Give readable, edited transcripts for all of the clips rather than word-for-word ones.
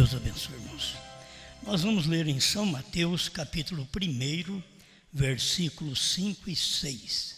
Deus abençoe, irmãos. Nós vamos ler em São Mateus, capítulo 1, versículos 5 e 6.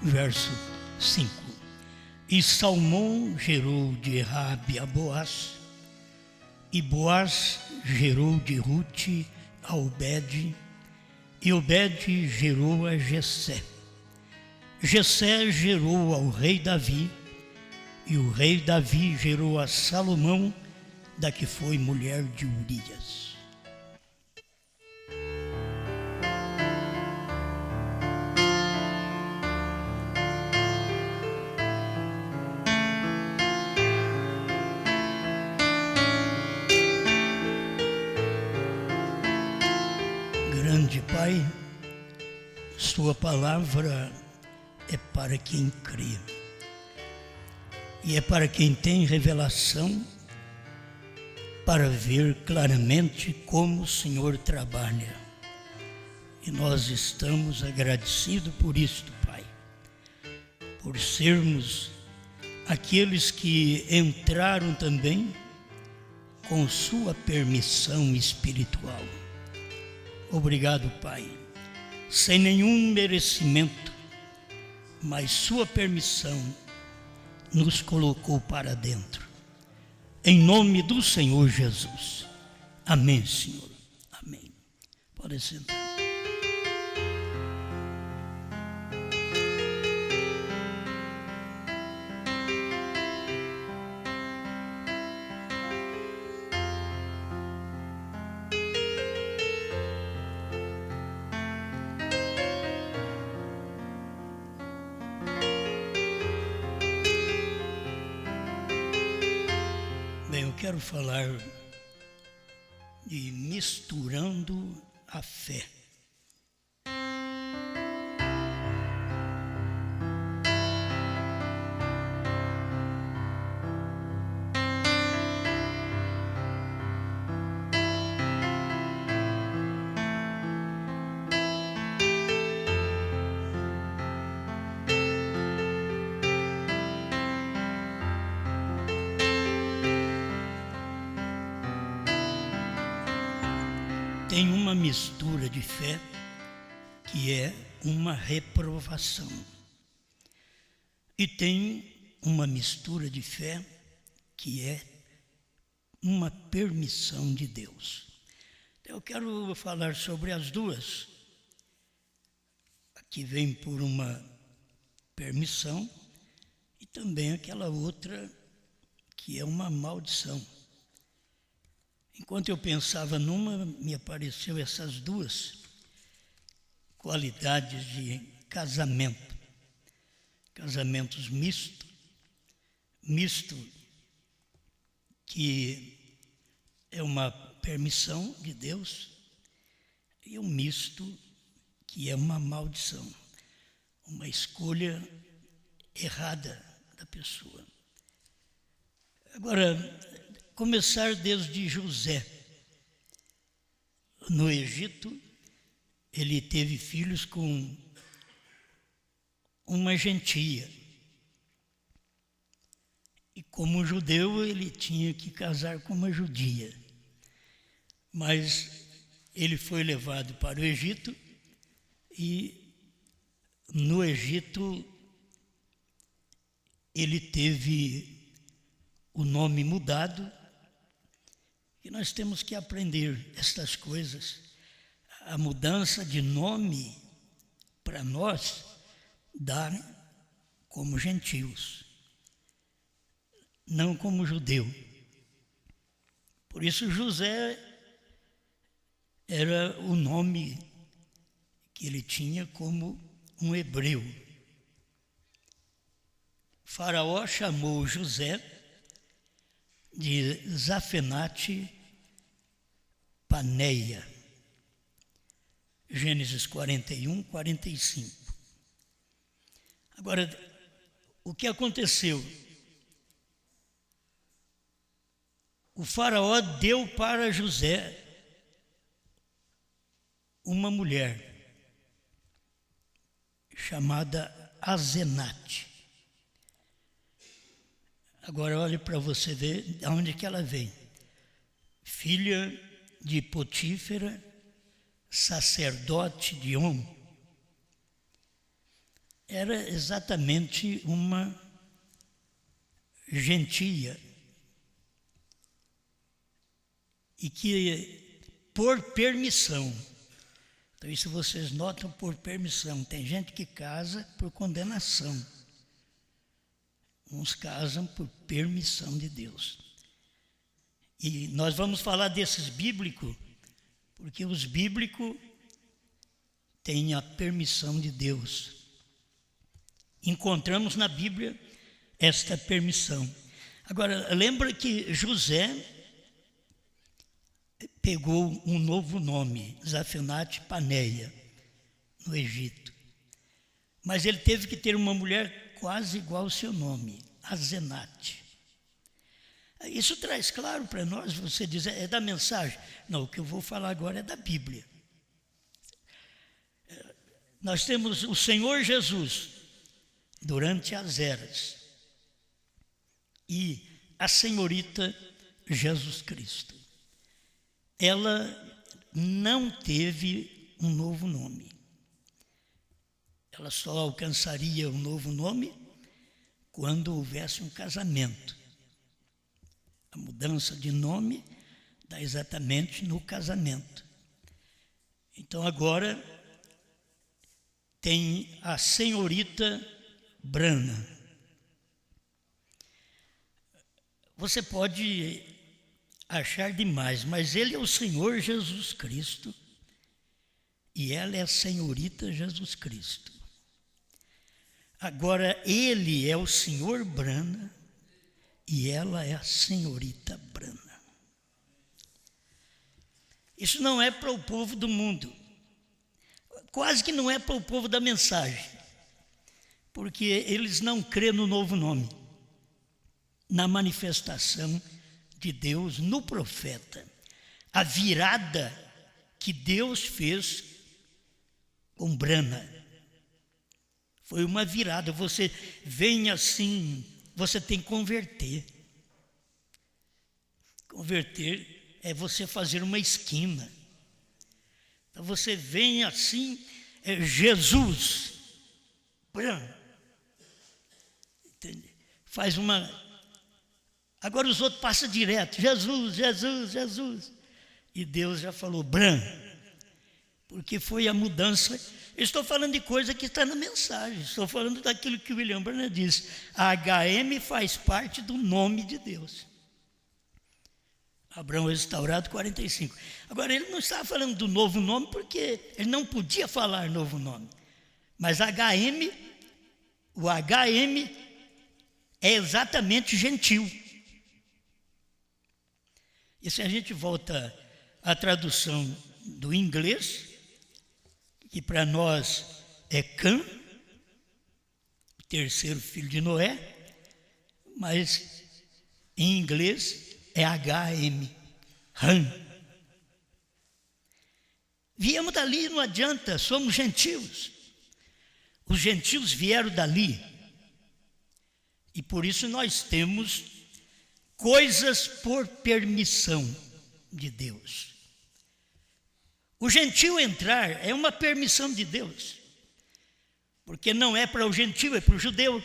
Verso 5. E Salmão gerou de Rabi a Boaz, e Boaz gerou de Rute a Obed, e Obed gerou a Jessé. Jessé gerou ao rei Davi, e o rei Davi gerou a Salomão, da que foi mulher de Urias. Grande Pai, Sua palavra é para quem crê e é para quem tem revelação para ver claramente como o Senhor trabalha. E nós estamos agradecidos por isto, Pai, por sermos aqueles que entraram também com Sua permissão espiritual. Obrigado, Pai, sem nenhum merecimento, mas Sua permissão nos colocou para dentro. Em nome do Senhor Jesus. Amém, Senhor. Amém. Pode sentar. Eu quero falar de misturando a fé. Tem uma mistura de fé que é uma reprovação. E tem uma mistura de fé que é uma permissão de Deus. Eu quero falar sobre as duas. Aqui vem por uma permissão e também aquela outra que é uma maldição. Enquanto eu pensava numa, me apareceu essas duas qualidades de casamento. Casamentos misto, que é uma permissão de Deus, e um misto, que é uma maldição, uma escolha errada da pessoa. Agora, começar desde José. No Egito, ele teve filhos com uma gentia. E como judeu, ele tinha que casar com uma judia. Mas ele foi levado para o Egito e no Egito ele teve o nome mudado. E nós temos que aprender estas coisas. A mudança de nome para nós dá como gentios, não como judeu. Por isso José era o nome que ele tinha como um hebreu. Faraó chamou José de Zafenate Paneia. Gênesis 41, 45. Agora, o que aconteceu? O faraó deu para José uma mulher chamada Asenate. Agora olhe para você ver de onde que ela vem. Filha de Potífera, sacerdote de On. Era exatamente uma gentia. E que, por permissão, então isso vocês notam por permissão, tem gente que casa por condenação. Uns casam por permissão de Deus. E nós vamos falar desses bíblicos, porque os bíblicos têm a permissão de Deus. Encontramos na Bíblia esta permissão. Agora, lembra que José pegou um novo nome, Zafenate Paneia, no Egito. Mas ele teve que ter uma mulher quase igual ao seu nome, Asenate. Isso traz claro para nós, você diz, é da mensagem. Não, o que eu vou falar agora é da Bíblia. Nós temos o Senhor Jesus durante as eras e a senhorita Jesus Cristo. Ela não teve um novo nome. Ela só alcançaria um novo nome quando houvesse um casamento. A mudança de nome dá exatamente no casamento. Então agora tem a senhorita Brana. Você pode achar demais, mas ele é o Senhor Jesus Cristo e ela é a senhorita Jesus Cristo. Agora ele é o senhor Brana e ela é a senhorita Brana. Isso não é para o povo do mundo, quase que não é para o povo da mensagem, porque eles não crêem no novo nome, na manifestação de Deus no profeta. A virada que Deus fez com Brana foi uma virada. Você vem assim, você tem que converter. Converter é você fazer uma esquina. Então você vem assim, Jesus, Brana. Entende? Faz uma... Agora os outros passam direto, Jesus, Jesus, Jesus. E Deus já falou, Bran, porque foi a mudança. Eu estou falando de coisa que está na mensagem, estou falando daquilo que o William Branham disse. A HM faz parte do nome de Deus. Abraão restaurado 45. Agora ele não estava falando do novo nome porque ele não podia falar novo nome. Mas HM, o HM é exatamente gentil. E se a gente volta à tradução do inglês, que para nós é Cã, o terceiro filho de Noé, mas em inglês é HM, Han. Viemos dali, não adianta, somos gentios. Os gentios vieram dali. E por isso nós temos coisas por permissão de Deus. O gentio entrar é uma permissão de Deus, porque não é para o gentio, é para o judeu.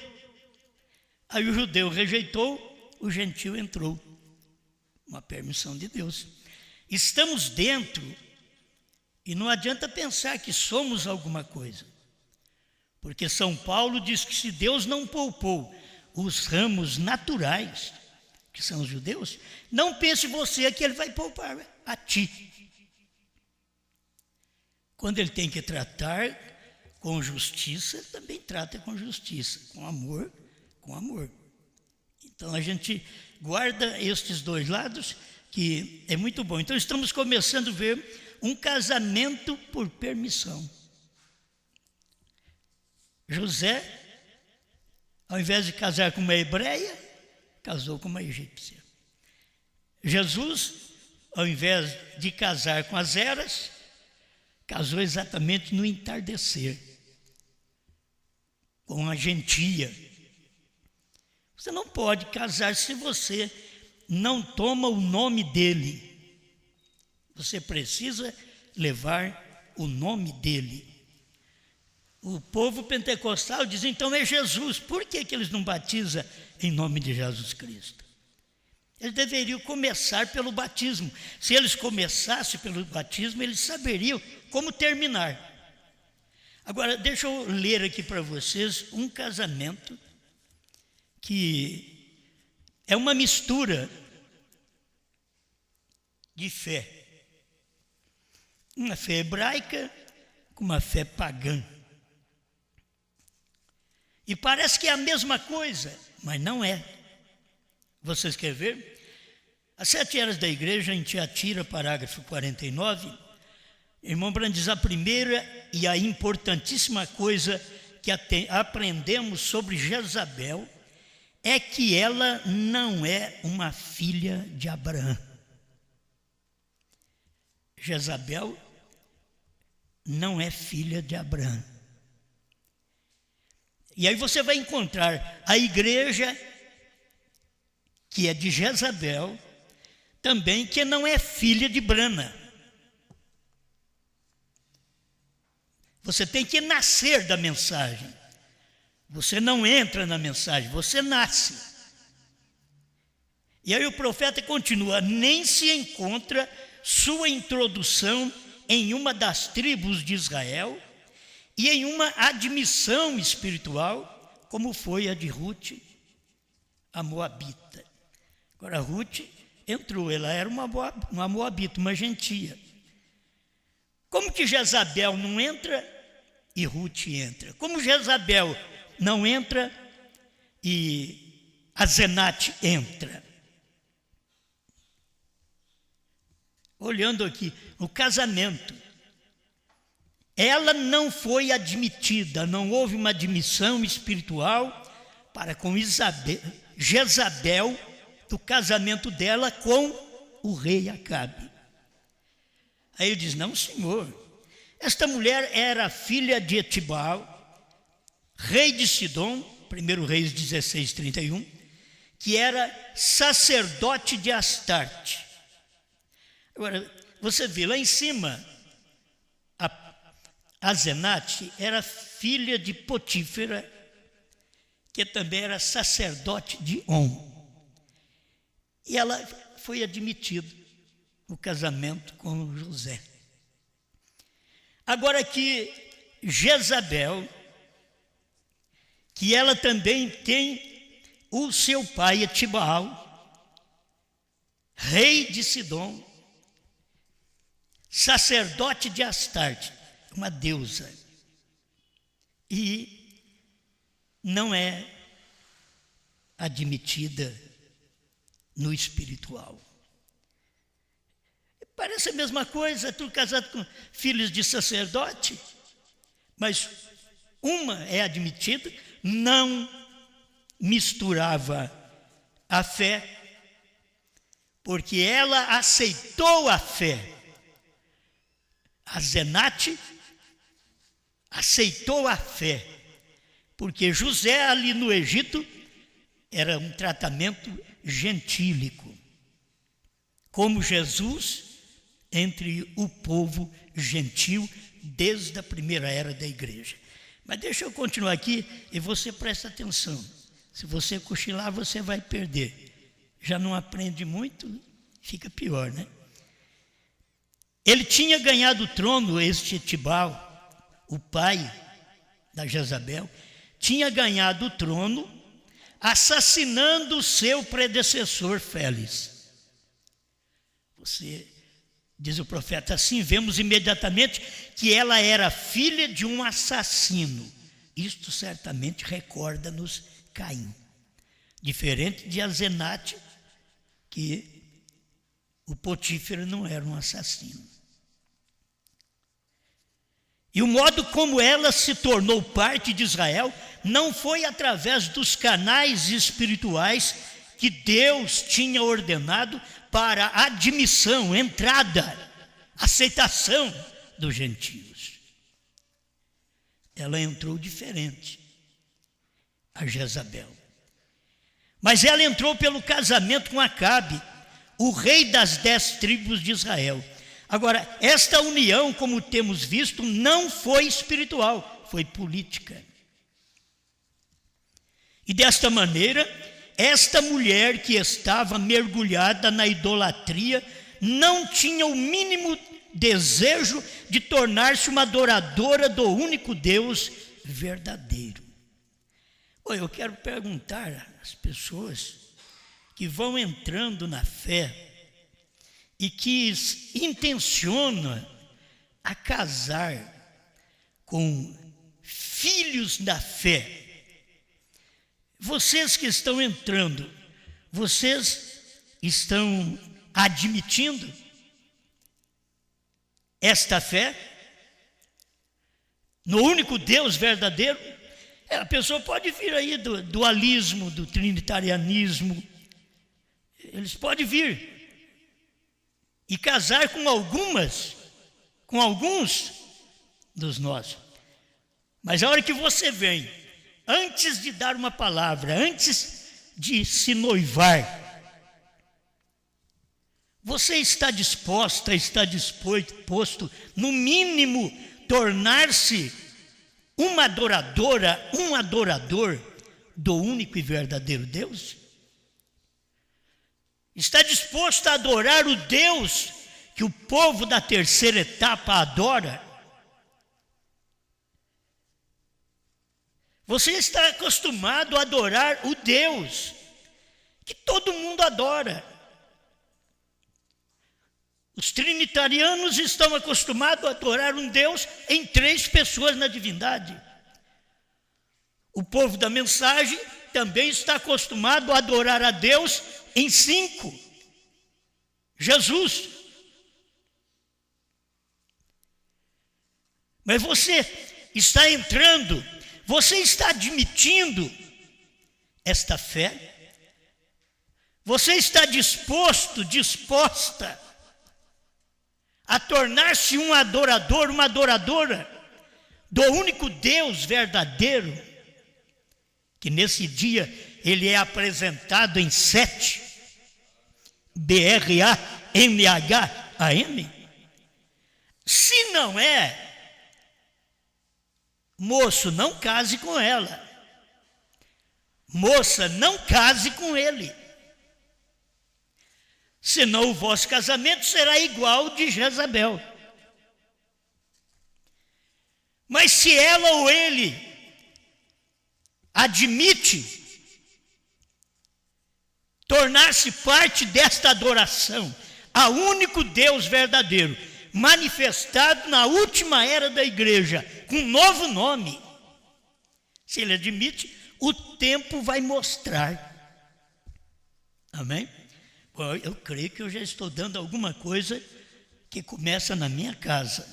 Aí o judeu rejeitou, o gentio entrou. Uma permissão de Deus. Estamos dentro e não adianta pensar que somos alguma coisa, porque São Paulo diz que se Deus não poupou os ramos naturais, que são os judeus, não pense você que ele vai poupar a ti. quando ele tem que tratar com justiça, ele também trata com justiça, com amor, com amor. Então a gente guarda estes dois lados, que é muito bom. Então estamos começando a ver um casamento por permissão. José, ao invés de casar com uma hebreia, casou com uma egípcia. Jesus, ao invés de casar com as eras, casou exatamente no entardecer, com a gentia. Você não pode casar se você não toma o nome dele. Você precisa levar o nome dele. O povo pentecostal diz, então é Jesus. Por que eles não batizam em nome de Jesus Cristo? Eles deveriam começar pelo batismo. Se eles começassem pelo batismo, eles saberiam como terminar. Agora, deixa eu ler aqui para vocês um casamento que é uma mistura de fé. Uma fé hebraica com uma fé pagã. E parece que é a mesma coisa, mas não é. Vocês querem ver? Às 7 eras da igreja, em Tiatira, parágrafo 49, irmão Branham diz, a primeira e a importantíssima coisa que aprendemos sobre Jezabel é que ela não é uma filha de Abraão. Jezabel não é filha de Abraão. E aí você vai encontrar a igreja que é de Jezabel, também que não é filha de Brana. Você tem que nascer da mensagem. Você não entra na mensagem, você nasce. E aí o profeta continua, nem se encontra sua introdução em uma das tribos de Israel e em uma admissão espiritual, como foi a de Ruth, a moabita. Agora, Ruth entrou, ela era uma moabita, uma gentia. Como que Jezabel não entra e Ruth entra? Como Jezabel não entra e Asenate entra? Olhando aqui, o casamento, ela não foi admitida, não houve uma admissão espiritual para com Jezabel, do casamento dela com o rei Acabe. Aí ele diz, não senhor, esta mulher era filha de Etibal, rei de Sidom, 1 Reis 16, 31, que era sacerdote de Astarte. Agora, você vê lá em cima, Asenate era filha de Potífera, que também era sacerdote de On. E ela foi admitida no casamento com José. Agora que Jezabel, que ela também tem o seu pai Etibal, rei de Sidom, sacerdote de Astarte, uma deusa, e não é admitida no espiritual. Parece a mesma coisa, tudo casado com filhos de sacerdote, mas uma é admitida, não misturava a fé, porque ela aceitou a fé. Asenate aceitou a fé, porque José ali no Egito era um tratamento gentílico, como Jesus entre o povo gentil desde a primeira era da igreja. Mas deixa eu continuar aqui e você presta atenção. Se você cochilar, você vai perder. Já não aprende muito, fica pior, né? Ele tinha ganhado o trono, este Etibal, o pai da Jezabel, tinha ganhado o trono assassinando o seu predecessor Félix. Você Diz o profeta assim: vemos imediatamente que ela era filha de um assassino. Isto certamente recorda-nos Caim. Diferente de Azenate, que o Potífera não era um assassino. E o modo como ela se tornou parte de Israel não foi através dos canais espirituais que Deus tinha ordenado para admissão, entrada, aceitação dos gentios. Ela entrou diferente, a Jezabel. Mas ela entrou pelo casamento com Acabe, o rei das 10 tribos de Israel. Agora, esta união, como temos visto, não foi espiritual, foi política. E desta maneira, esta mulher que estava mergulhada na idolatria não tinha o mínimo desejo de tornar-se uma adoradora do único Deus verdadeiro. Eu quero perguntar às pessoas que vão entrando na fé e que intencionam a casar com filhos da fé. Vocês que estão entrando, vocês estão admitindo esta fé no único Deus verdadeiro? A pessoa pode vir aí do dualismo, do trinitarianismo. Eles podem vir e casar com alguns dos nossos. Mas a hora que você vem, antes de dar uma palavra, antes de se noivar, você está disposto, no mínimo, tornar-se uma adoradora, um adorador do único e verdadeiro Deus? Está disposto a adorar o Deus que o povo da terceira etapa adora? Você está acostumado a adorar o Deus que todo mundo adora. Os trinitarianos estão acostumados a adorar um Deus em 3 pessoas na divindade. O povo da mensagem também está acostumado a adorar a Deus em 5. Jesus. Mas você está entrando, você está admitindo esta fé? Você está disposta a tornar-se um adorador, uma adoradora do único Deus verdadeiro, que nesse dia ele é apresentado em 7, BRANHAM? Se não é, moço, não case com ela. Moça, não case com ele. Senão o vosso casamento será igual ao de Jezabel. Mas se ela ou ele admite tornar-se parte desta adoração ao único Deus verdadeiro, manifestado na última era da igreja, com um novo nome, se ele admite, o tempo vai mostrar. Amém? Eu creio que eu já estou dando alguma coisa que começa na minha casa,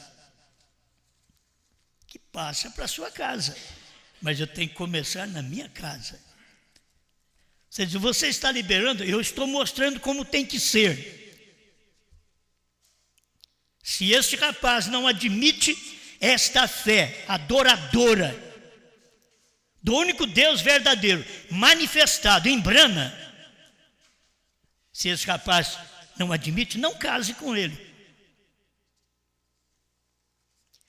que passa para a sua casa, mas eu tenho que começar na minha casa. Você diz, você está liberando? Eu estou mostrando como tem que ser. Se este rapaz não admite esta fé adoradora do único Deus verdadeiro, manifestado em Brana, se esse rapaz não admite, não case com ele.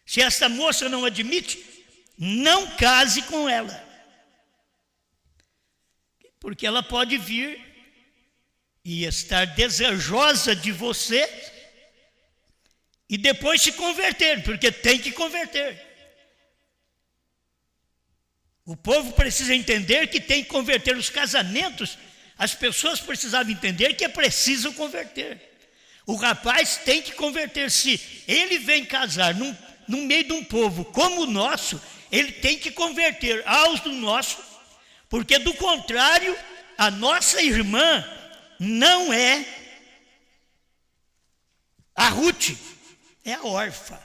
Se essa moça não admite, não case com ela. Porque ela pode vir e estar desejosa de você e depois se converter, porque tem que converter. O povo precisa entender que tem que converter. Os casamentos, as pessoas precisavam entender que é preciso converter. O rapaz tem que converter-se. Ele vem casar no meio de um povo como o nosso, ele tem que converter aos do nosso, porque do contrário, a nossa irmã não é a Ruth, é a órfã,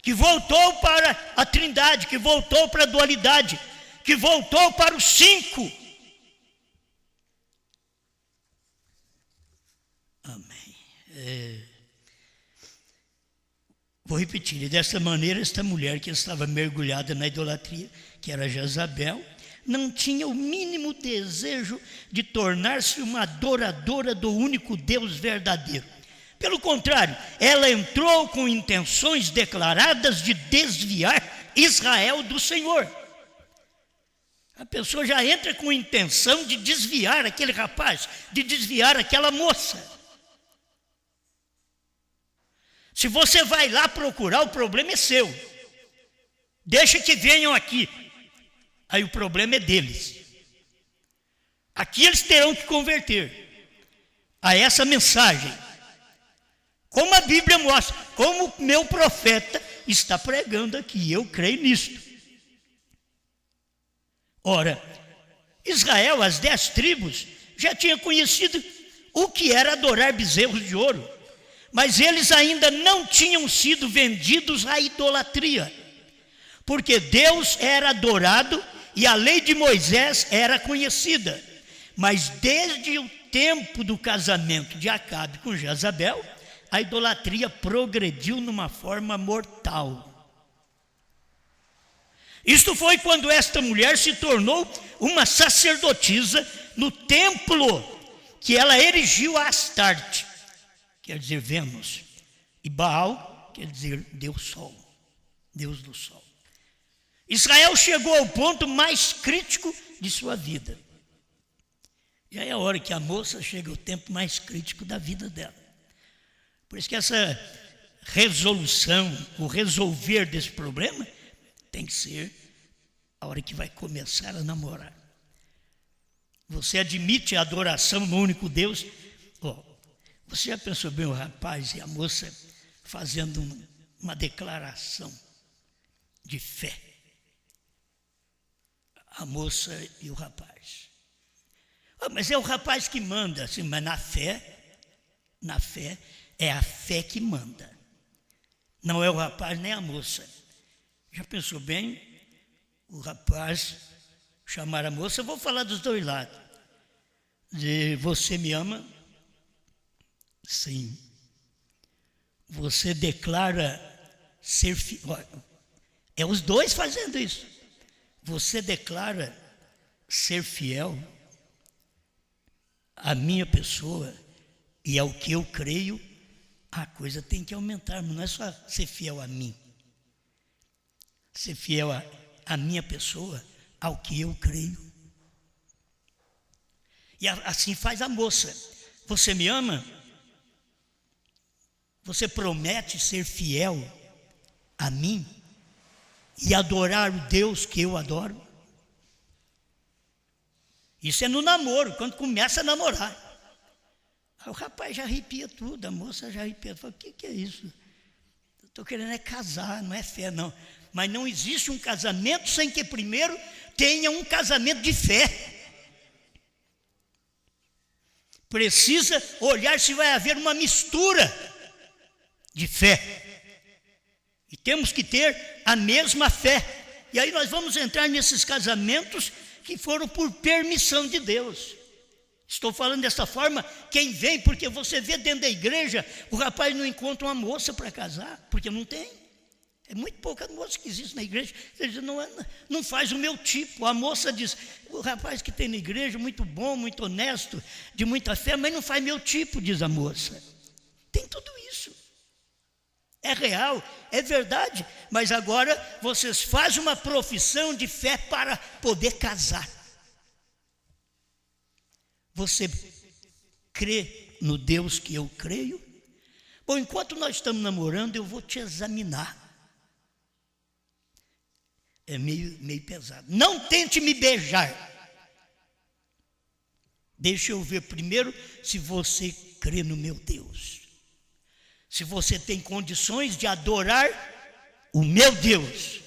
que voltou para a trindade, que voltou para a dualidade, que voltou para os 5. Amém. Vou repetir, e dessa maneira esta mulher que estava mergulhada na idolatria, que era Jezabel, não tinha o mínimo desejo de tornar-se uma adoradora do único Deus verdadeiro. Pelo contrário, ela entrou com intenções declaradas de desviar Israel do Senhor. A pessoa já entra com intenção de desviar aquele rapaz, de desviar aquela moça. Se você vai lá procurar, o problema é seu. Deixa que venham aqui. Aí o problema é deles. Aqui eles terão que converter a essa mensagem. Como a Bíblia mostra, como o meu profeta está pregando aqui. Eu creio nisto. Ora, Israel, as 10 tribos, já tinha conhecido o que era adorar bezerros de ouro. Mas eles ainda não tinham sido vendidos à idolatria, porque Deus era adorado e a lei de Moisés era conhecida. Mas desde o tempo do casamento de Acabe com Jezabel, a idolatria progrediu numa forma mortal. Isto foi quando esta mulher se tornou uma sacerdotisa no templo que ela erigiu a Astarte, quer dizer Vênus, e Baal quer dizer Deus Sol, Deus do Sol. Israel chegou ao ponto mais crítico de sua vida. E aí é a hora que a moça chega ao tempo mais crítico da vida dela. Por isso que essa resolução, o resolver desse problema, tem que ser a hora que vai começar a namorar. Você admite a adoração no único Deus? Você já pensou bem o rapaz e a moça fazendo uma declaração de fé? A moça e o rapaz. Mas é o rapaz que manda, assim, mas na fé é a fé que manda. Não é o rapaz nem a moça. Já pensou bem? O rapaz chamar a moça, eu vou falar dos dois lados. De você me ama? Sim. Você declara ser fiel. É os dois fazendo isso. Você declara ser fiel à minha pessoa e ao que eu creio. A coisa tem que aumentar, não é só ser fiel a mim. Ser fiel à minha pessoa, ao que eu creio. E assim faz a moça. Você me ama? Você promete ser fiel a mim e adorar o Deus que eu adoro? Isso é no namoro, quando começa a namorar. Aí o rapaz já arrepia tudo, a moça já arrepia. Fala, o que é isso? Estou querendo é casar, não é fé não. Mas não existe um casamento sem que primeiro tenha um casamento de fé. Precisa olhar se vai haver uma mistura de fé. E temos que ter a mesma fé. E aí nós vamos entrar nesses casamentos que foram por permissão de Deus. Estou falando dessa forma, quem vem, porque você vê dentro da igreja, o rapaz não encontra uma moça para casar, porque não tem. É muito pouca moça que existe na igreja. Ele diz, não faz o meu tipo. A moça diz, o rapaz que tem na igreja, muito bom, muito honesto, de muita fé, mas não faz meu tipo, diz a moça. Tem tudo isso. É real, é verdade. Mas agora vocês fazem uma profissão de fé para poder casar. Você crê no Deus que eu creio? Bom, enquanto nós estamos namorando, eu vou te examinar. É meio pesado. Não tente me beijar. Deixa eu ver primeiro se você crê no meu Deus. Se você tem condições de adorar o meu Deus.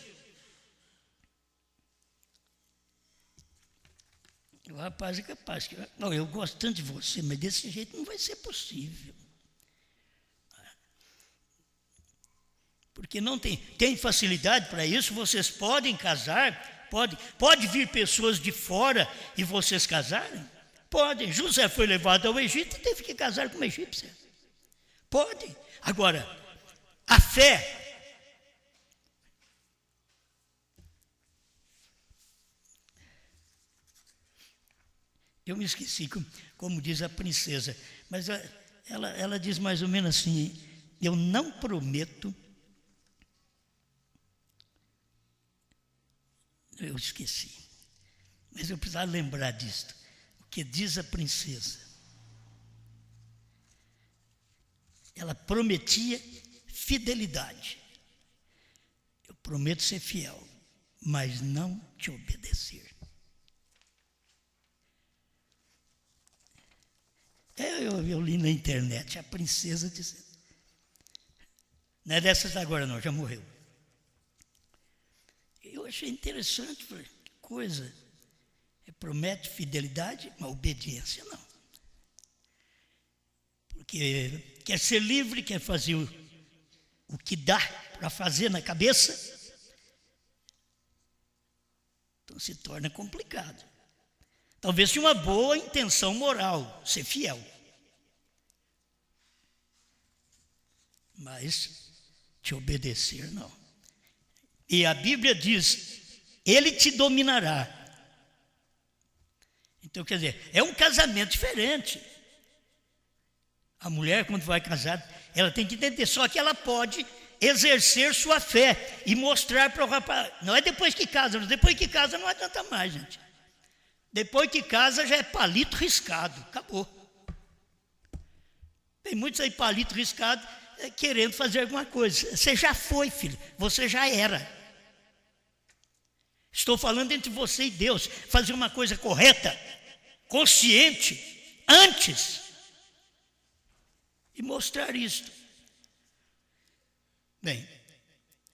O rapaz é capaz que... Não, eu gosto tanto de você, mas desse jeito não vai ser possível. Porque não tem facilidade para isso, vocês podem casar, pode vir pessoas de fora e vocês casarem? Podem. José foi levado ao Egito e teve que casar com uma egípcia. Pode. Agora, a fé... Eu me esqueci como diz a princesa, mas ela diz mais ou menos assim: eu não prometo. Eu esqueci, mas eu precisava lembrar disto. O que diz a princesa? Ela prometia fidelidade. Eu prometo ser fiel, mas não te obedecer. Eu li na internet, a princesa dizendo. Não é dessas agora não, já morreu. Eu achei interessante, falei, que coisa. Promete fidelidade, mas obediência não. Porque quer ser livre, quer fazer o que dá para fazer na cabeça, então se torna complicado. Talvez tenha uma boa intenção moral, ser fiel. Mas te obedecer, não. E a Bíblia diz, ele te dominará. Então, quer dizer, é um casamento diferente. A mulher, quando vai casar, ela tem que entender, só que ela pode exercer sua fé e mostrar para o rapaz. Não é depois que casa, depois que casa não adianta mais, gente. Depois que casa já é palito riscado, acabou. Tem muitos aí palito riscado querendo fazer alguma coisa. Você já foi, filho, você já era. Estou falando entre você e Deus, fazer uma coisa correta, consciente, antes, e mostrar isto. Bem,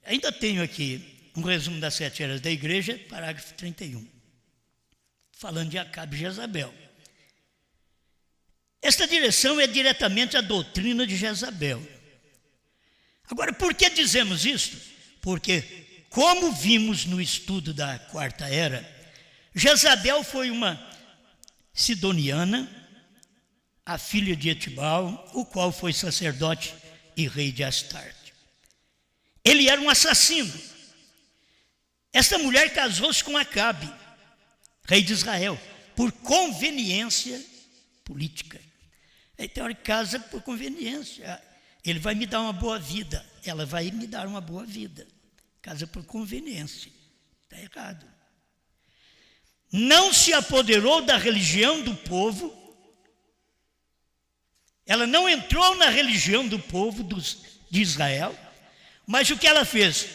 ainda tenho aqui um resumo das 7 eras da igreja, parágrafo 31. Falando de Acabe e Jezabel. Esta direção é diretamente a doutrina de Jezabel. Agora, por que dizemos isto? Porque, como vimos no estudo da 4ª era, Jezabel foi uma sidoniana, a filha de Etibal, o qual foi sacerdote e rei de Astarte. Ele era um assassino. Esta mulher casou-se com Acabe, rei de Israel, por conveniência política. Então ele casa por conveniência. Ele vai me dar uma boa vida, ela vai me dar uma boa vida. Casa por conveniência. Está errado. Não se apoderou da religião do povo. Ela não entrou na religião do povo de Israel. Mas o que ela fez?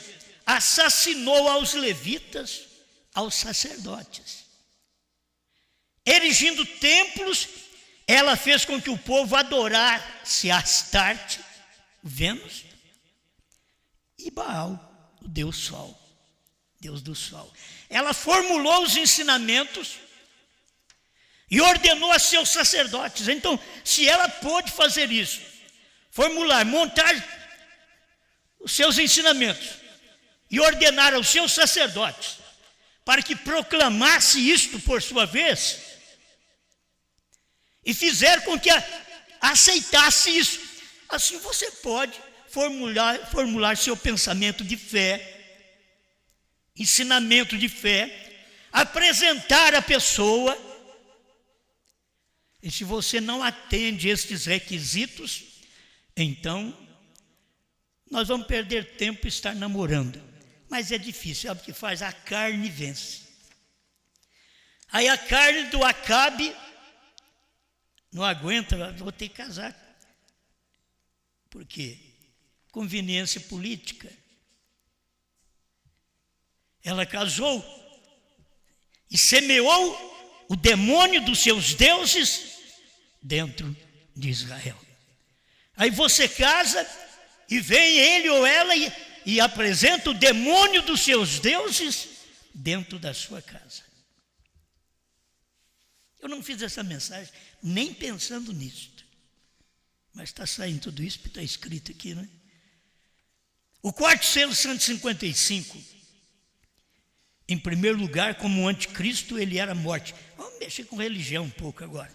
Assassinou aos levitas, aos sacerdotes. Erigindo templos, ela fez com que o povo adorasse Astarte, Vênus, e Baal, o Deus Sol, Deus do Sol. Ela formulou os ensinamentos e ordenou a seus sacerdotes. Então, se ela pôde fazer isso, formular, montar os seus ensinamentos e ordenar aos seus sacerdotes para que proclamasse isto por sua vez, e fizer com que aceitasse isso. Assim você pode formular seu pensamento de fé, ensinamento de fé, apresentar a pessoa. E se você não atende estes requisitos, então nós vamos perder tempo e estar namorando. Mas é difícil, sabe o que faz? A carne vence. Aí a carne do Acabe não aguenta, vou ter que casar. Por quê? Conveniência política. Ela casou e semeou o demônio dos seus deuses dentro de Israel. Aí você casa e vem ele ou ela e apresenta o demônio dos seus deuses dentro da sua casa. Eu não fiz essa mensagem nem pensando nisso, mas está saindo tudo isso, porque está escrito aqui, né? O quarto selo 155, em primeiro lugar, como anticristo, ele era morte. Vamos mexer com religião um pouco agora.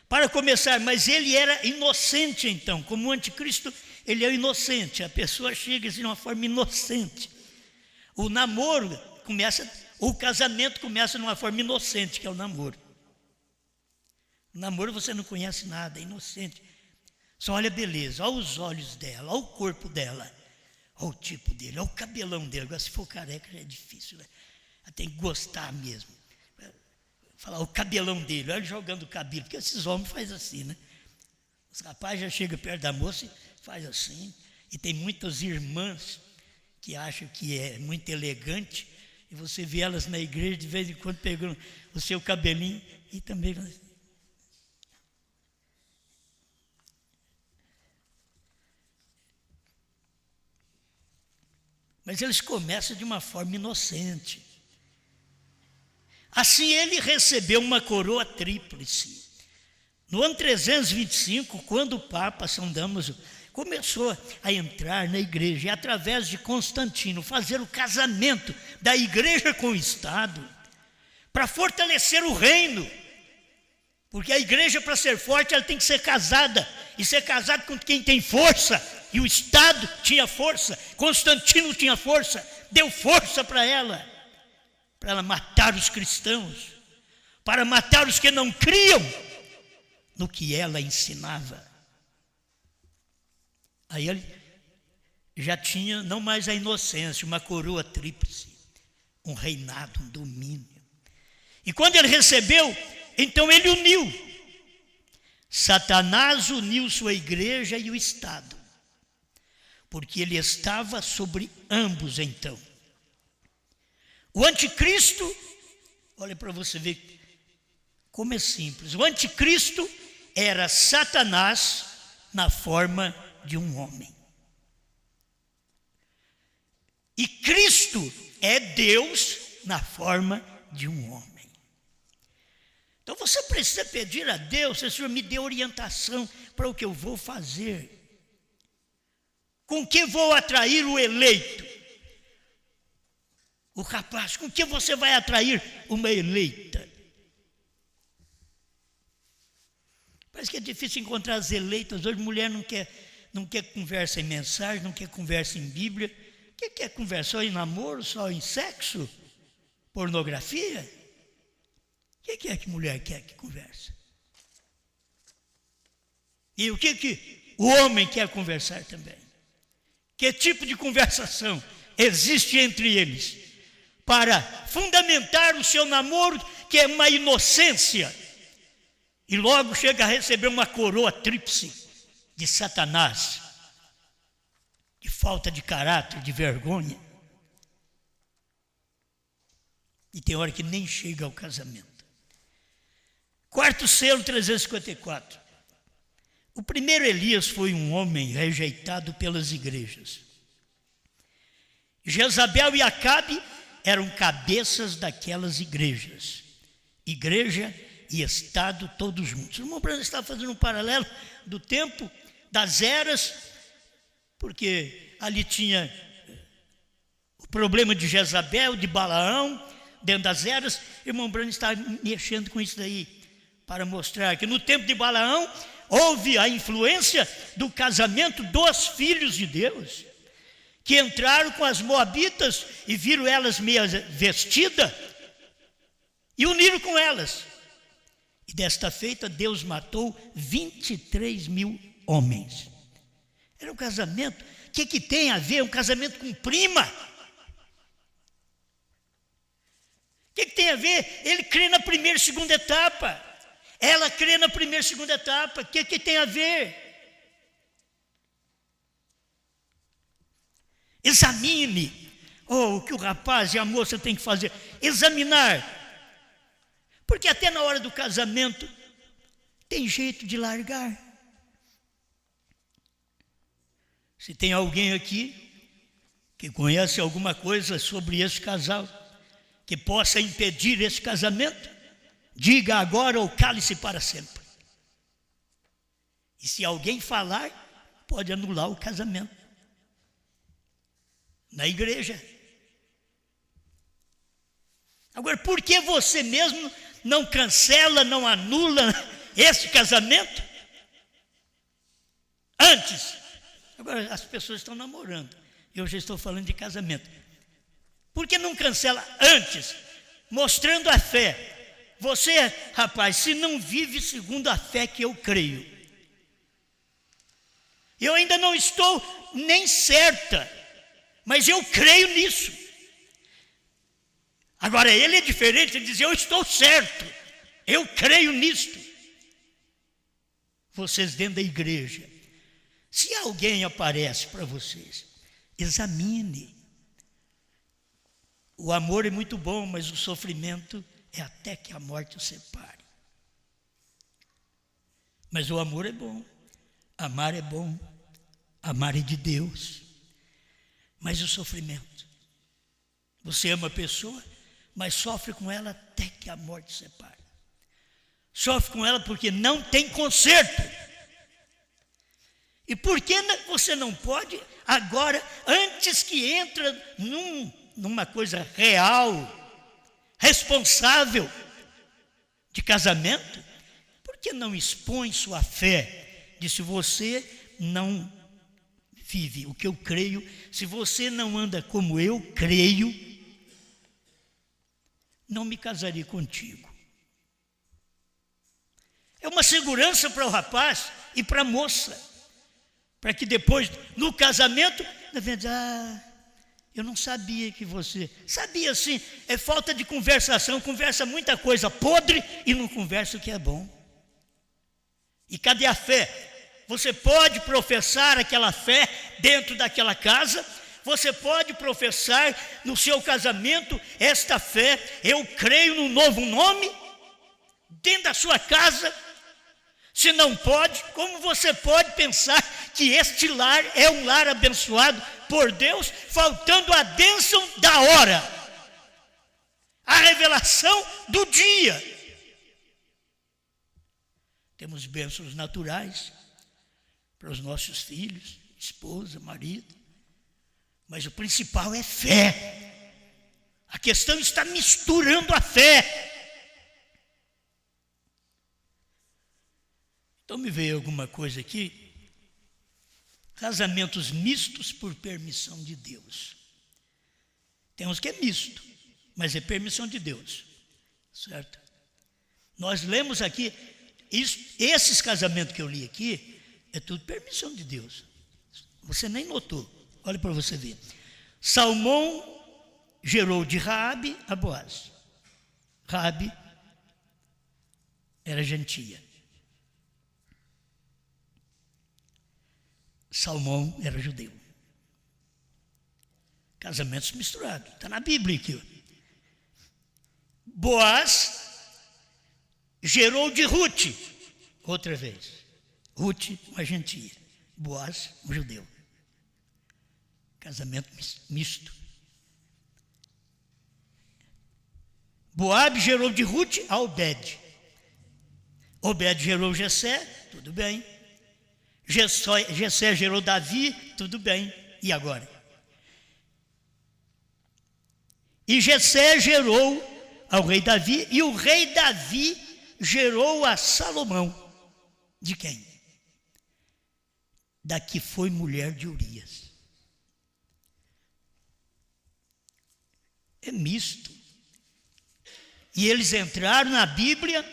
Para começar, mas ele era inocente então, como anticristo, ele é inocente, a pessoa chega assim de uma forma inocente. O namoro começa, o casamento começa de uma forma inocente, que é o namoro. O namoro você não conhece nada, é inocente. Só olha a beleza, olha os olhos dela, olha o corpo dela, olha o tipo dele, olha o cabelão dele. Agora se for careca já é difícil, né? Tem que gostar mesmo. Falar o cabelão dele, olha ele jogando o cabelo, porque esses homens fazem assim, né? Os rapazes já chegam perto da moça e faz assim. E tem muitas irmãs que acham que é muito elegante, e você vê elas na igreja de vez em quando pegando o seu cabelinho e também... Mas eles começam de uma forma inocente. Assim ele recebeu uma coroa tríplice. No ano 325, quando o Papa São Damaso começou a entrar na igreja, e através de Constantino, fazer o casamento da igreja com o Estado, para fortalecer o reino, porque a igreja, para ser forte, ela tem que ser casada, e ser casada com quem tem força, e o Estado tinha força, Constantino tinha força, deu força para ela matar os cristãos, para matar os que não criam no que ela ensinava. Aí ele já tinha não mais a inocência, uma coroa tríplice, um reinado, um domínio. E quando ele recebeu, então ele uniu. Satanás uniu sua igreja e o Estado, porque ele estava sobre ambos então. O anticristo, olha para você ver como é simples, o anticristo era Satanás na forma de um homem. E Cristo é Deus na forma de um homem. Então você precisa pedir a Deus, Senhor, me dê orientação para o que eu vou fazer. Com que vou atrair o eleito? O rapaz, com que você vai atrair uma eleita? Parece que é difícil encontrar as eleitas. Hoje mulher não quer conversa em mensagem, não quer conversa em Bíblia. O que quer conversa? Só em namoro, só em sexo? Pornografia? O que é que mulher quer que conversa? E o que o homem quer conversar também? Que tipo de conversação existe entre eles para fundamentar o seu namoro, que é uma inocência, e logo chega a receber uma coroa tríplice de Satanás, de falta de caráter, de vergonha, e tem hora que nem chega ao casamento. Quarto selo 354. O primeiro Elias foi um homem rejeitado pelas igrejas. Jezabel e Acabe eram cabeças daquelas igrejas. Igreja e Estado todos juntos. O irmão Branham está fazendo um paralelo do tempo, das eras, porque ali tinha o problema de Jezabel, de Balaão, dentro das eras. O irmão Branham está mexendo com isso daí, para mostrar que no tempo de Balaão houve a influência do casamento dos filhos de Deus, que entraram com as moabitas e viram elas meio vestidas e uniram com elas. E desta feita Deus matou 23 mil homens. Era um casamento. O que tem a ver um casamento com prima? O que tem a ver? Ele crê na primeira e segunda etapa. Ela crê na primeira e segunda etapa. O que tem a ver? Examine. O que o rapaz e a moça têm que fazer? Examinar. Porque até na hora do casamento tem jeito de largar. Se tem alguém aqui que conhece alguma coisa sobre esse casal, que possa impedir esse casamento, diga agora ou cale-se para sempre. E se alguém falar, pode anular o casamento. Na igreja. Agora, por que você mesmo não cancela, não anula esse casamento antes? Agora, as pessoas estão namorando. Eu já estou falando de casamento. Por que não cancela antes? Mostrando a fé. Você, rapaz, se não vive segundo a fé que eu creio, eu ainda não estou nem certa, mas eu creio nisso. Agora, ele é diferente, ele diz, eu estou certo, eu creio nisto. Vocês dentro da igreja, se alguém aparece para vocês, examine. O amor é muito bom, mas o sofrimento é até que a morte o separe. Mas o amor é bom, amar é bom, amar é de Deus. Mas o sofrimento, você ama a pessoa, mas sofre com ela até que a morte separe. Sofre com ela porque não tem conserto. E por que você não pode agora, antes que entra numa coisa real, responsável de casamento, por que não expõe sua fé? De se você não vive o que eu creio, se você não anda como eu creio, não me casaria contigo. É uma segurança para o rapaz e para a moça, para que depois, no casamento, eu não sabia que você... Sabia sim, é falta de conversação, conversa muita coisa podre e não conversa o que é bom. E cadê a fé? Você pode professar aquela fé dentro daquela casa, você pode professar no seu casamento esta fé, eu creio no novo nome, dentro da sua casa. Se não pode, como você pode pensar que este lar é um lar abençoado por Deus, faltando a bênção da hora, a revelação do dia? Temos bênçãos naturais para os nossos filhos, esposa, marido, mas o principal é fé. A questão está misturando a fé. Então me veio alguma coisa aqui, casamentos mistos por permissão de Deus. Tem uns que é misto, mas é permissão de Deus, certo? Nós lemos aqui, esses casamentos que eu li aqui, é tudo permissão de Deus. Você nem notou, olha para você ver. Salmão gerou de Raabe a Boaz. Raabe era gentia. Salmão era judeu. Casamentos misturados. Está na Bíblia aqui. Boaz gerou de Rute. Outra vez. Rute, uma gentia. Boaz, um judeu. Casamento misto. Boabe gerou de Rute a Obed. Obed gerou Jessé, tudo bem. Jessé gerou Davi, tudo bem. E agora? E Jessé gerou ao rei Davi, e o rei Davi gerou a Salomão. De quem? Da que foi mulher de Urias. É misto. E eles entraram na Bíblia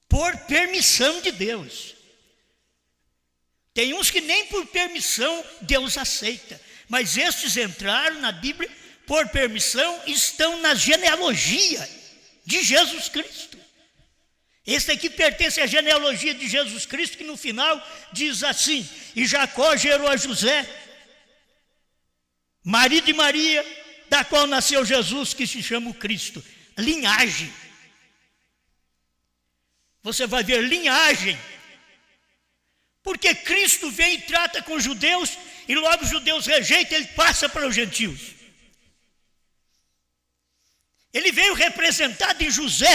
por permissão de Deus. Tem uns que nem por permissão Deus aceita, mas estes entraram na Bíblia por permissão, estão na genealogia de Jesus Cristo. Esse aqui pertence à genealogia de Jesus Cristo, que no final diz assim: e Jacó gerou a José, marido de Maria, da qual nasceu Jesus, que se chama o Cristo. Linhagem, Você vai ver linhagem. Porque Cristo vem e trata com os judeus, e logo os judeus rejeitam, ele passa para os gentios. Ele veio representado em José,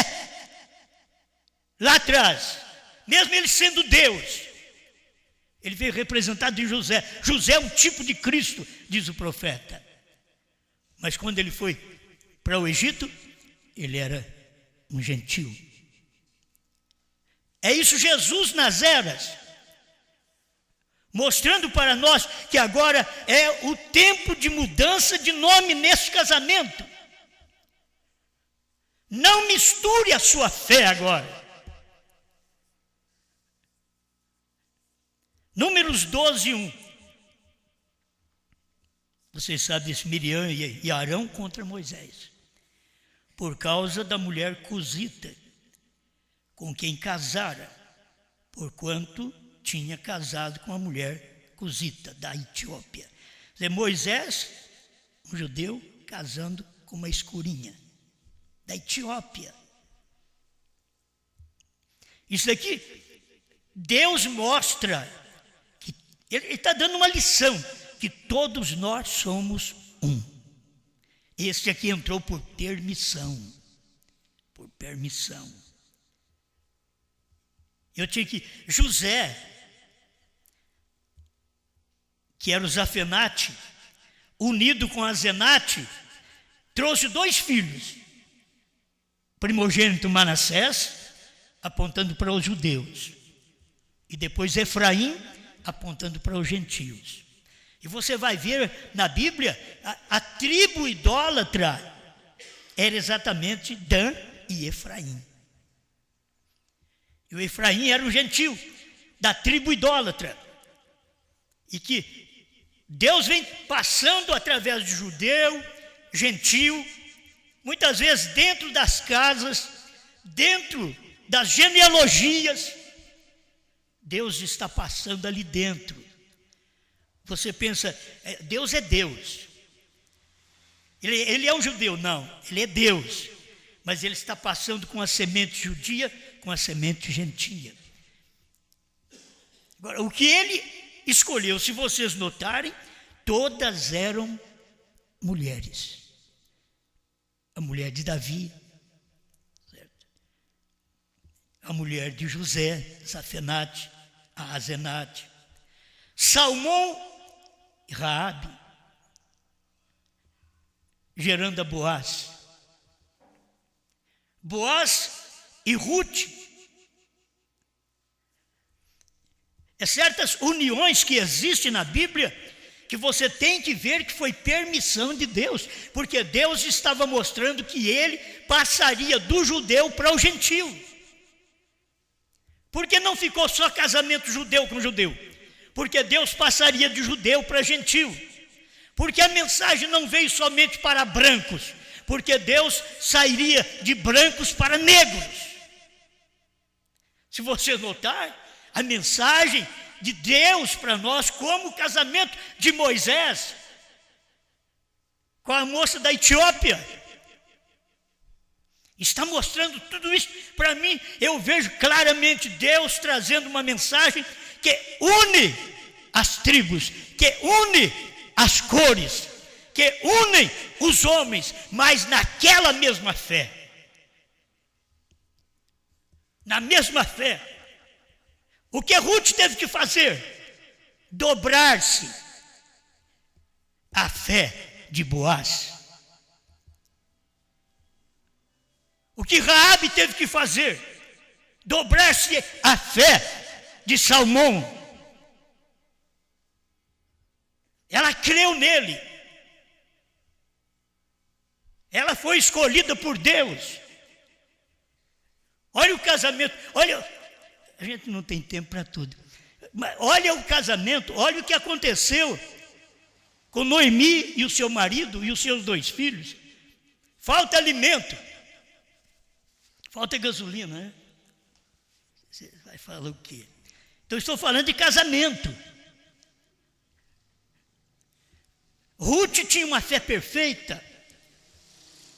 lá atrás, mesmo ele sendo Deus. Ele veio representado em José. José é um tipo de Cristo, diz o profeta. Mas quando ele foi para o Egito, ele era um gentio. É isso Jesus nas eras, mostrando para nós que agora é o tempo de mudança de nome nesse casamento. Não misture a sua fé agora. Números 12, 1. Vocês sabem desse Miriam e Arão contra Moisés, por causa da mulher cusita, com quem casara, porquanto tinha casado com a mulher cusita, da Etiópia. Moisés, um judeu, casando com uma escurinha, da Etiópia. Isso aqui, Deus mostra, que Ele está dando uma lição, que todos nós somos um. Este aqui entrou por permissão, por permissão. Eu tinha que, José, que era o Zafenate, unido com a Zenate, trouxe 2 filhos, primogênito Manassés, apontando para os judeus, e depois Efraim, apontando para os gentios. E você vai ver na Bíblia, a tribo idólatra era exatamente Dan e Efraim. E o Efraim era o gentio da tribo idólatra. E que Deus vem passando através de judeu, gentio, muitas vezes dentro das casas, dentro das genealogias, Deus está passando ali dentro. Você pensa, Deus é Deus. Ele é um judeu? Não, ele é Deus. Mas ele está passando com a semente judia, com a semente gentia. Agora, o que ele escolheu, se vocês notarem, todas eram mulheres. A mulher de Davi, certo? A mulher de José, Zafenate, a Azenate, Salmão e Raabe, gerando a Boaz. Boaz e Ruth. É certas uniões que existem na Bíblia que você tem que ver que foi permissão de Deus, porque Deus estava mostrando que ele passaria do judeu para o gentio. Porque não ficou só casamento judeu com judeu? Porque Deus passaria de judeu para gentio. Porque a mensagem não veio somente para brancos, porque Deus sairia de brancos para negros. Se você notar, a mensagem de Deus para nós, como o casamento de Moisés com a moça da Etiópia, está mostrando tudo isso para mim. Eu vejo claramente Deus trazendo uma mensagem que une as tribos, que une as cores, que unem os homens, mas naquela mesma fé. Na mesma fé. O que Ruth teve que fazer? Dobrar-se à fé de Boaz. O que Raabe teve que fazer? Dobrar-se à fé de Salmão. Ela creu nele. Ela foi escolhida por Deus. Olha o casamento, olha, a gente não tem tempo para tudo. Mas olha o casamento, olha o que aconteceu com Noemi e o seu marido e os seus 2 filhos. Falta alimento, falta gasolina, né? Você vai falar o quê? Então estou falando de casamento. Ruth tinha uma fé perfeita.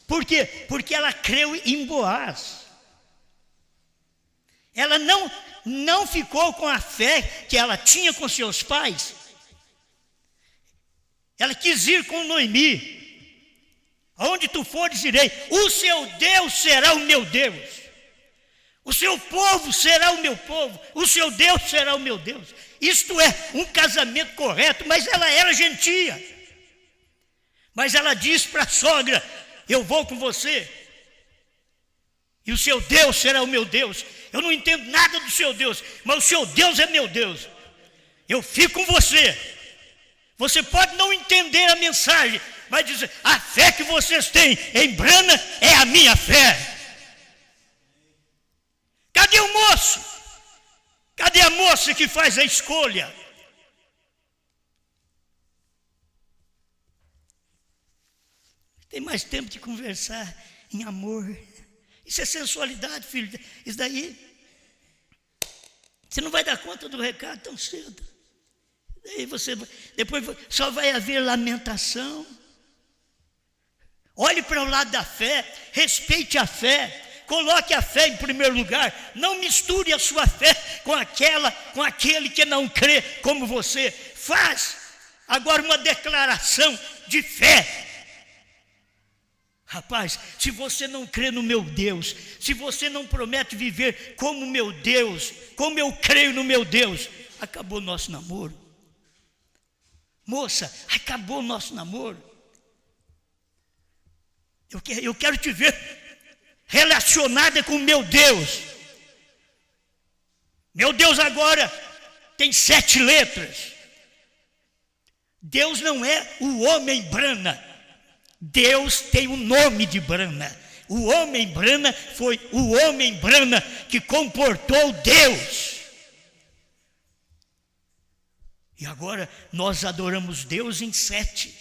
Por quê? Porque ela creu em Boaz. Ela não ficou com a fé que ela tinha com seus pais. Ela quis ir com Noemi. Aonde tu fores, irei. O seu Deus será o meu Deus. O seu povo será o meu povo. O seu Deus será o meu Deus. Isto é um casamento correto, mas ela era gentia. Mas ela disse para a sogra: eu vou com você. E o seu Deus será o meu Deus. Eu não entendo nada do seu Deus, mas o seu Deus é meu Deus. Eu fico com você. Você pode não entender a mensagem, mas dizer: a fé que vocês têm em Brana é a minha fé. Cadê o moço? Cadê a moça que faz a escolha? Tem mais tempo de conversar em amor. Isso é sensualidade, filho. Isso daí, você não vai dar conta do recado tão cedo. Daí depois só vai haver lamentação. Olhe para o lado da fé, respeite a fé. Coloque a fé em primeiro lugar. Não misture a sua fé com aquele que não crê como você. Faz agora uma declaração de fé. Rapaz, se você não crê no meu Deus, se você não promete viver como meu Deus, como eu creio no meu Deus, acabou o nosso namoro. Moça, acabou o nosso namoro. Eu quero te ver relacionada com meu Deus. Meu Deus agora tem 7 letras. Deus não é o homem Brana. Deus tem o nome de Brana. O homem Brana foi o homem Brana que comportou Deus. E agora nós adoramos Deus em 7.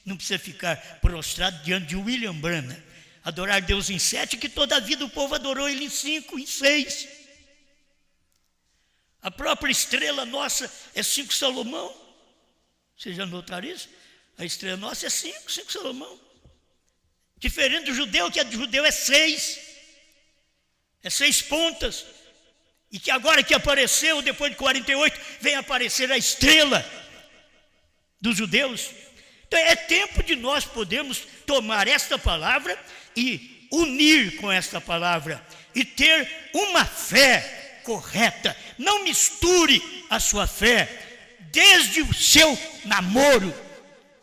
Não precisa ficar prostrado diante de William Brana. Adorar Deus em 7, que toda a vida o povo adorou ele em 5, em 6. A própria estrela nossa é 5 Salomão. Vocês já notaram isso? A estrela nossa é 5 Salomão. Diferente do judeu, que a do judeu é 6. É 6 pontas. E que agora que apareceu, depois de 48, vem aparecer a estrela dos judeus. Então é tempo de nós podermos tomar esta palavra e unir com esta palavra e ter uma fé correta. Não misture a sua fé desde o seu namoro.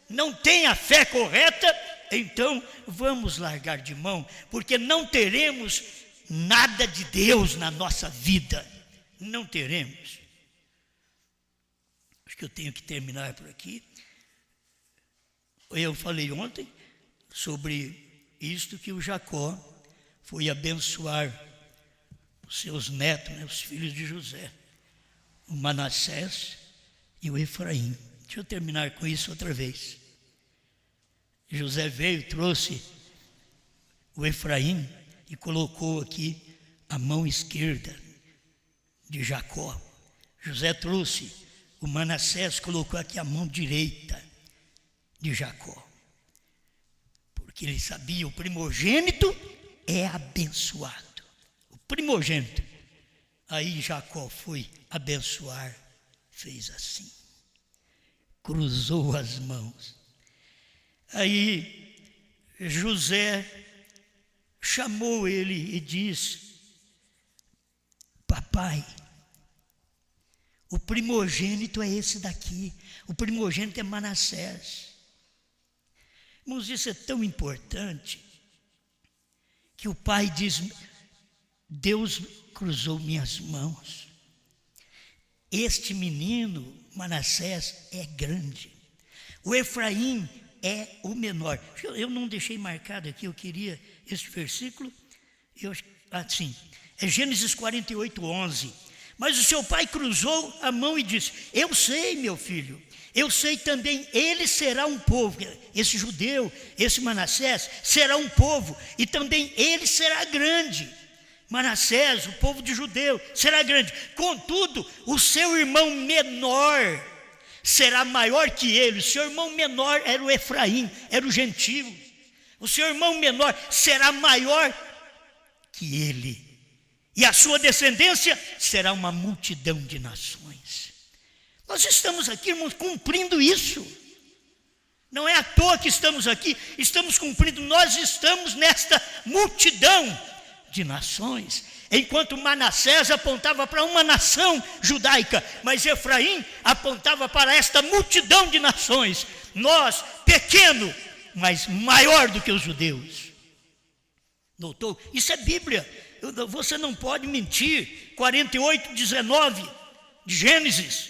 Não tem a fé correta, então vamos largar de mão, porque não teremos nada de Deus na nossa vida. Não teremos. Acho que eu tenho que terminar por aqui. Eu falei ontem sobre isto, que o Jacó foi abençoar os seus netos, né, os filhos de José, o Manassés e o Efraim. Deixa eu terminar com isso outra vez. José veio, trouxe o Efraim e colocou aqui a mão esquerda de Jacó. José trouxe o Manassés, colocou aqui a mão direita de Jacó. Porque ele sabia, o primogênito é abençoado. O primogênito. Aí Jacó foi abençoar, fez assim. Cruzou as mãos. Aí José chamou ele e disse: papai, o primogênito é esse daqui. O primogênito é Manassés. Irmãos, isso é tão importante que o pai diz: Deus cruzou minhas mãos. Este menino, Manassés, é grande. O Efraim é o menor. Eu não deixei marcado aqui, eu queria esse versículo. Assim, é Gênesis 48, 11. Mas o seu pai cruzou a mão e disse: eu sei, meu filho, eu sei também, ele será um povo. Esse judeu, esse Manassés, será um povo, e também ele será grande. Manassés, o povo de judeu, será grande. Contudo, o seu irmão menor será maior que ele. O seu irmão menor era o Efraim, era o gentio. O seu irmão menor será maior que ele. e a sua descendência será uma multidão de nações. Nós estamos aqui, irmãos, cumprindo isso. Não é à toa que estamos aqui, estamos cumprindo, nós estamos nesta multidão de nações. Enquanto Manassés apontava para uma nação judaica, mas Efraim apontava para esta multidão de nações. Nós, pequeno, mas maior do que os judeus. Notou? Isso é Bíblia. Você não pode mentir. 48:19 de Gênesis.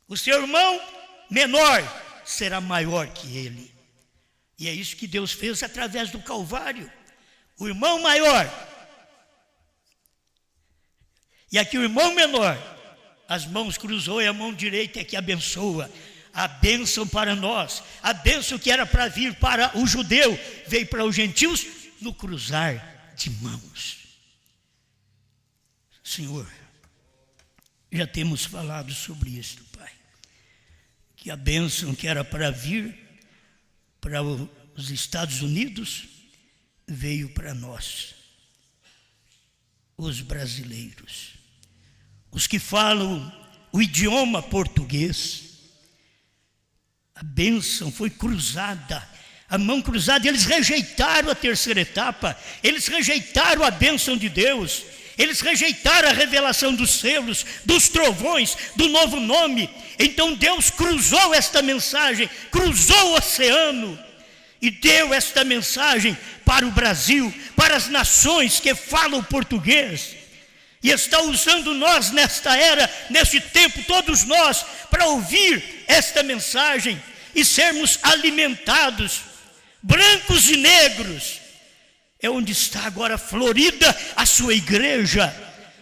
O seu irmão menor será maior que ele. E é isso que Deus fez através do Calvário. O irmão maior. E aqui o irmão menor, as mãos cruzou e a mão direita é que abençoa. A bênção para nós, a bênção que era para vir para o judeu, veio para os gentios no cruzar de mãos. Senhor, já temos falado sobre isso, Pai. Que a bênção que era para vir para os Estados Unidos, veio para nós, os brasileiros, os que falam o idioma português. A bênção foi cruzada, a mão cruzada. Eles rejeitaram a terceira etapa, eles rejeitaram a bênção de Deus, eles rejeitaram a revelação dos selos, dos trovões, do novo nome. Então Deus cruzou esta mensagem, cruzou o oceano e deu esta mensagem para o Brasil, para as nações que falam português. E está usando nós nesta era, neste tempo, todos nós, para ouvir esta mensagem e sermos alimentados, brancos e negros. É onde está agora florida a sua igreja,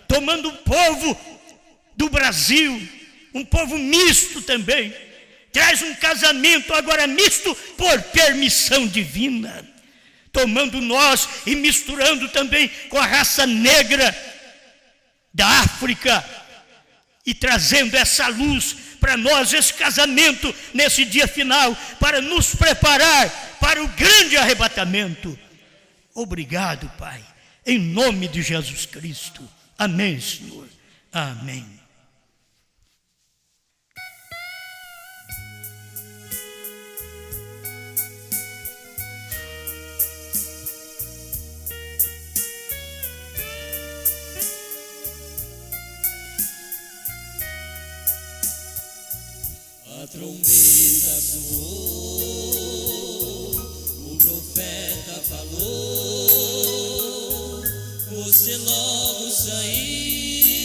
tomando o povo do Brasil, um povo misto também. Traz um casamento agora misto por permissão divina, tomando nós e misturando também com a raça negra da África e trazendo essa luz para nós, esse casamento nesse dia final, para nos preparar para o grande arrebatamento. Obrigado, Pai, em nome de Jesus Cristo. Amém, Senhor. Amém. A trombeta soou, o profeta falou, você logo saiu,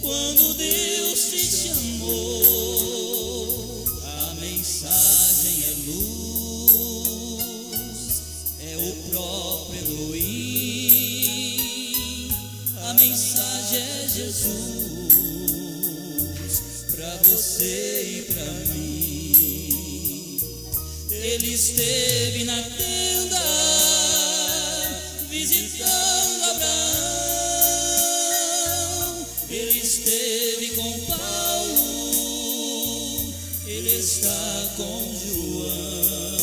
quando Deus te chamou. A mensagem é luz, é o próprio Elohim, a mensagem é Jesus. Para você e para mim, ele esteve na tenda, visitando Abraão, ele esteve com Paulo, ele está com João,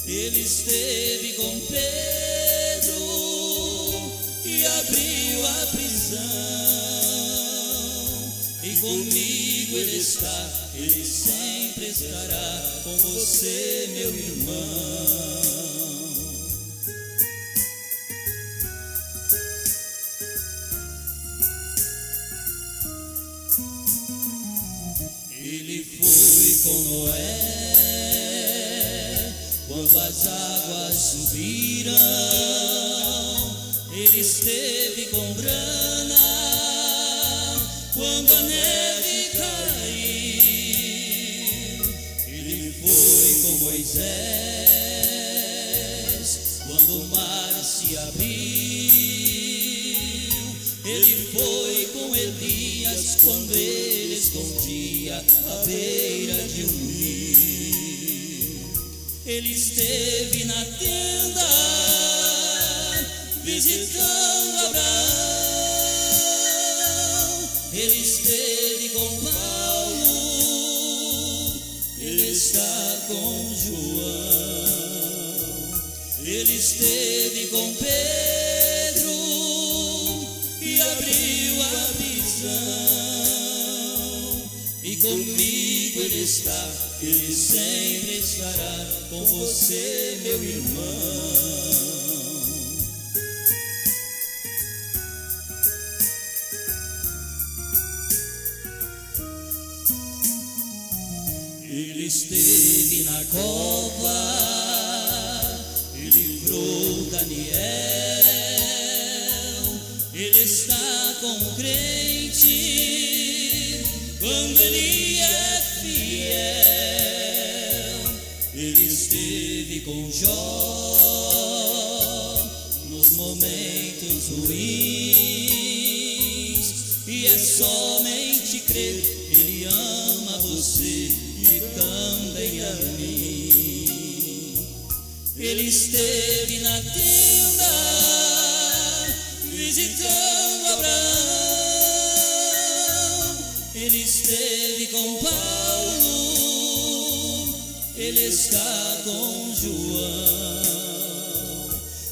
ele esteve com Pedro e abriu a prisão. E comigo ele está, ele sempre estará com você, meu irmão. Ele foi com Noé, quando as águas subiram, ele esteve com grana, quando a neve caiu. Ele foi com Moisés, quando o mar se abriu. Ele foi com Elias, quando ele escondia à beira de um rio. Ele esteve na tenda, visitando Abraão. Ele esteve com Paulo, ele está com João, Ele esteve com Pedro e abriu a prisão. E comigo Ele está, Ele sempre estará com você, meu irmão. Ele esteve na cova e livrou Daniel. Ele está com o crente quando ele é fiel. Ele esteve com Jó nos momentos ruins. E é somente crer, Ele ama você e também a mim. Ele esteve na tenda visitando Abraão. Ele esteve com Paulo, Ele está com João.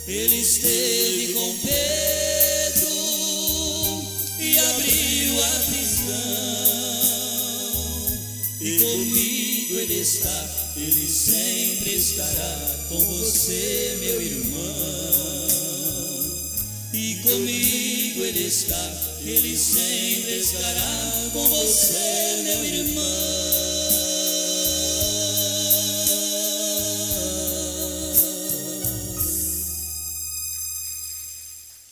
Ele esteve com Pedro e abriu a prisão. E comigo Ele está, Ele sempre estará com você, meu irmão. E comigo Ele está, Ele sempre estará com você, meu irmão.